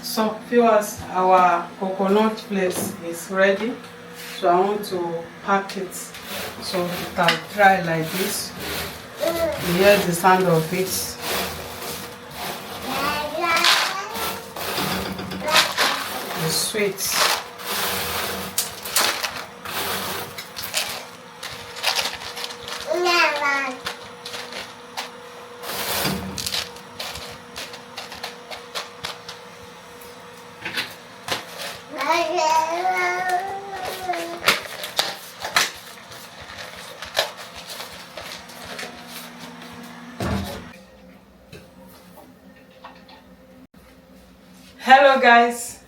So viewers, our coconut flakes is ready. So I want to pack it so it can dry like this. You hear the sound of it. It's sweet. Hello guys,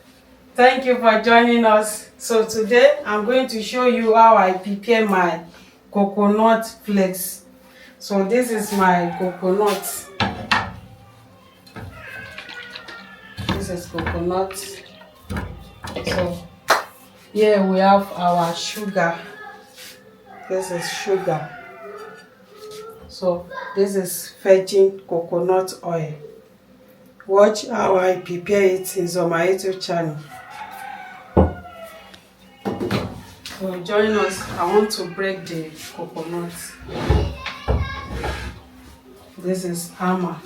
thank you for joining us. So today I'm going to show you how I prepare my coconut flakes. So this is my coconut. This is coconut. So here we have our sugar. This is sugar. So this is virgin coconut oil. Watch how I prepare it on my YouTube channel. So join us. I want to break the coconut. This is hammer.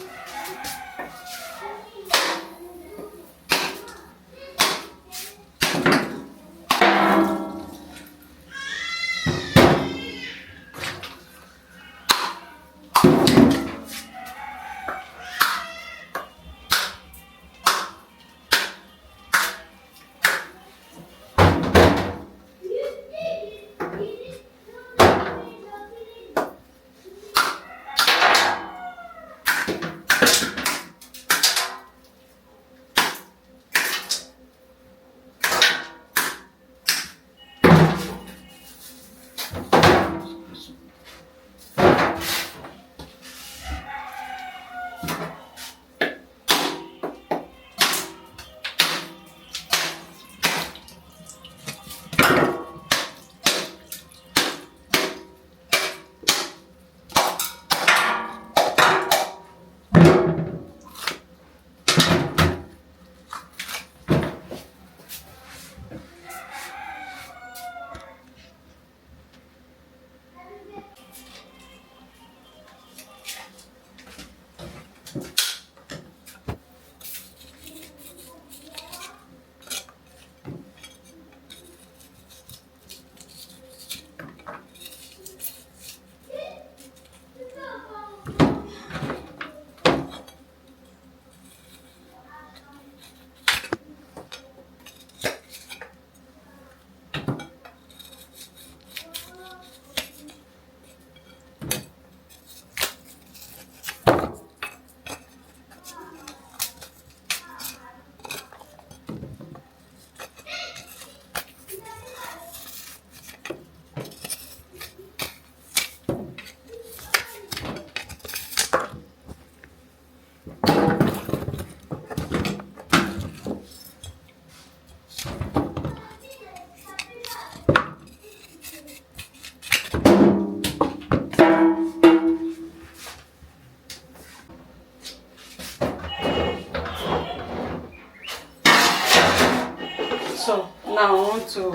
So now I want to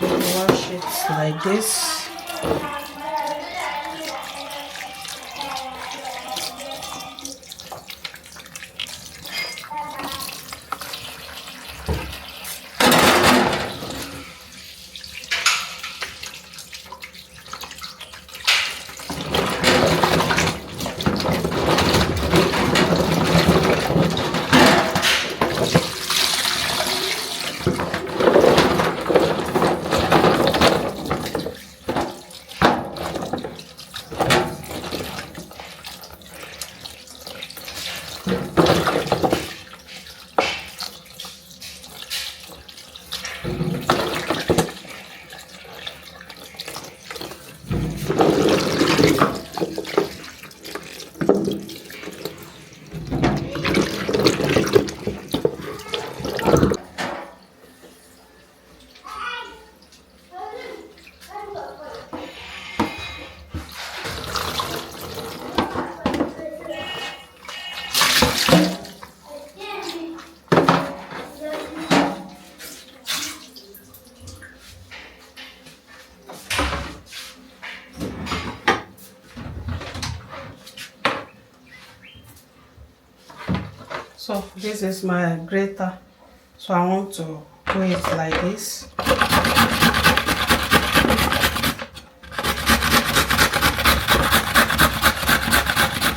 wash it like this. So this is my grater. So I want to do it like this.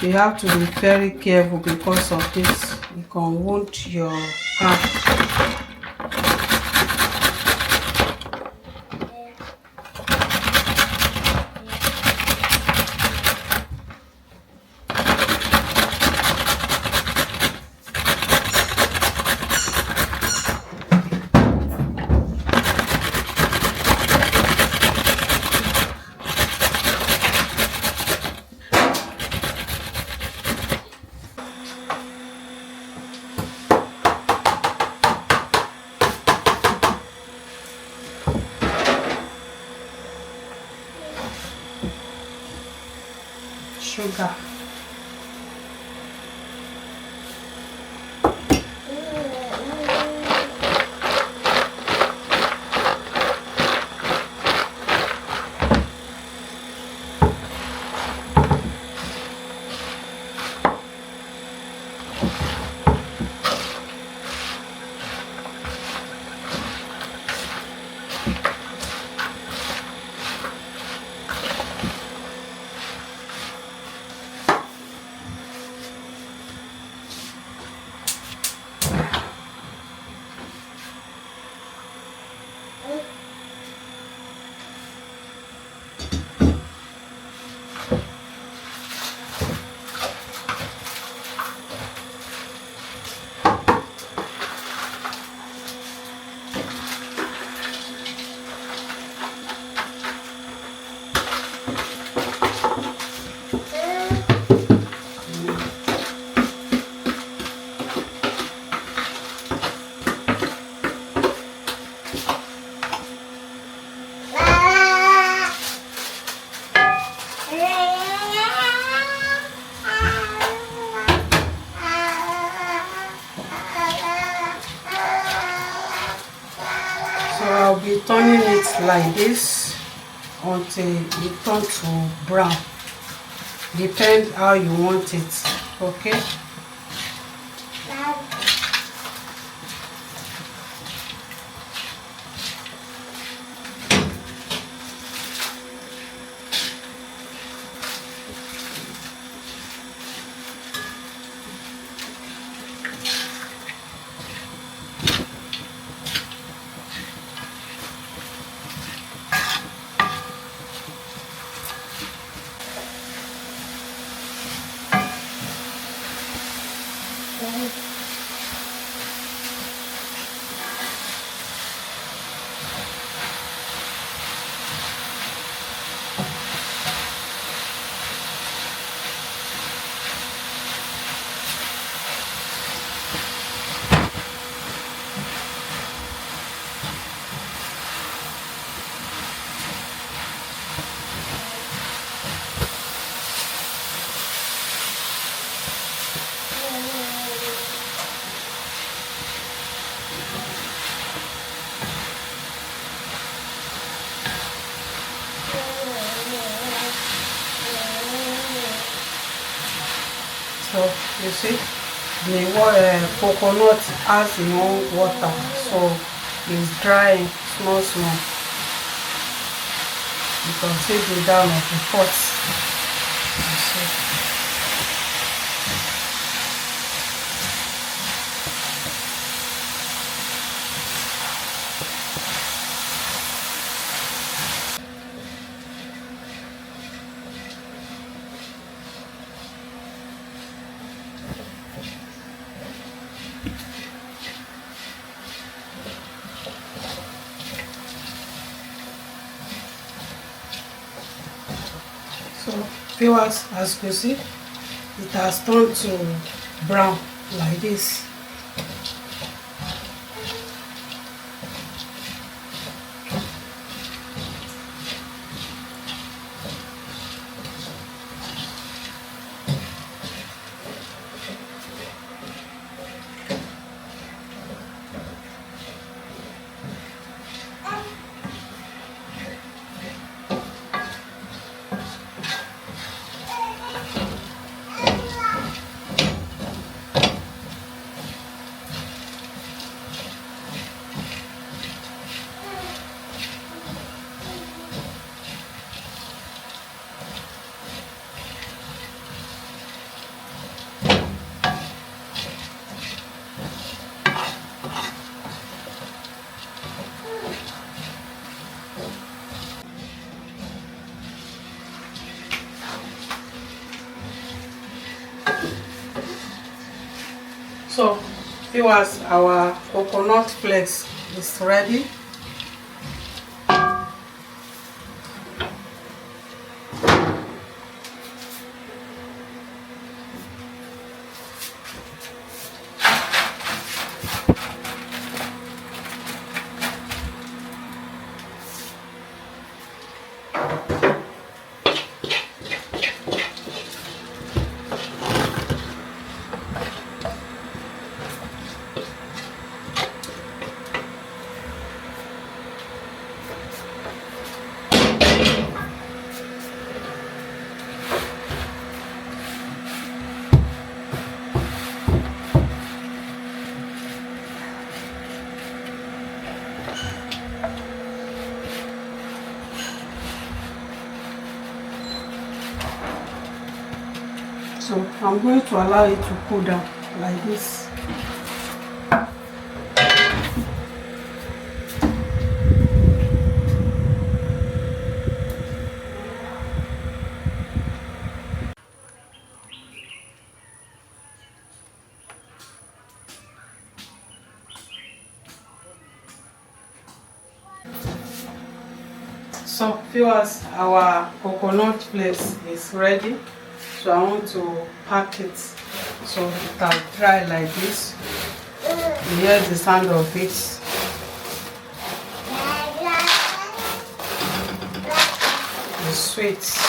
You have to be very careful because of this. You can wound your hand. Sugar. So I'll be turning it like this until it turns to brown. Depend how you want it, okay? So you see, the coconut has its own water, so it's drying small. You can see the down of the pot. You see. So viewers, as you see, it has turned to brown like this. So viewers, our coconut flakes is ready. So I'm going to allow it to cool down like this. So viewers, our coconut flakes is ready. So I want to pack it so it can dry like this. You hear the sound of it. It's sweet.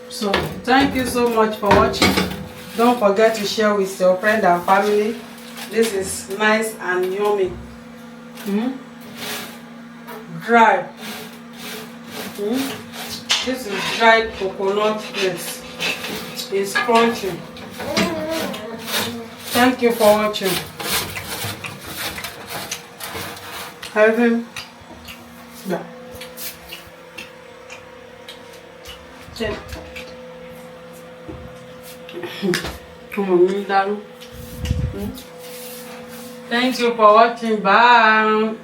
So thank you so much for watching. Don't forget to share with your friend and family. This is nice and yummy. Dry. This is dried coconut flakes. It's crunchy. Thank you for watching. Yeah. Thank you for watching. Bye.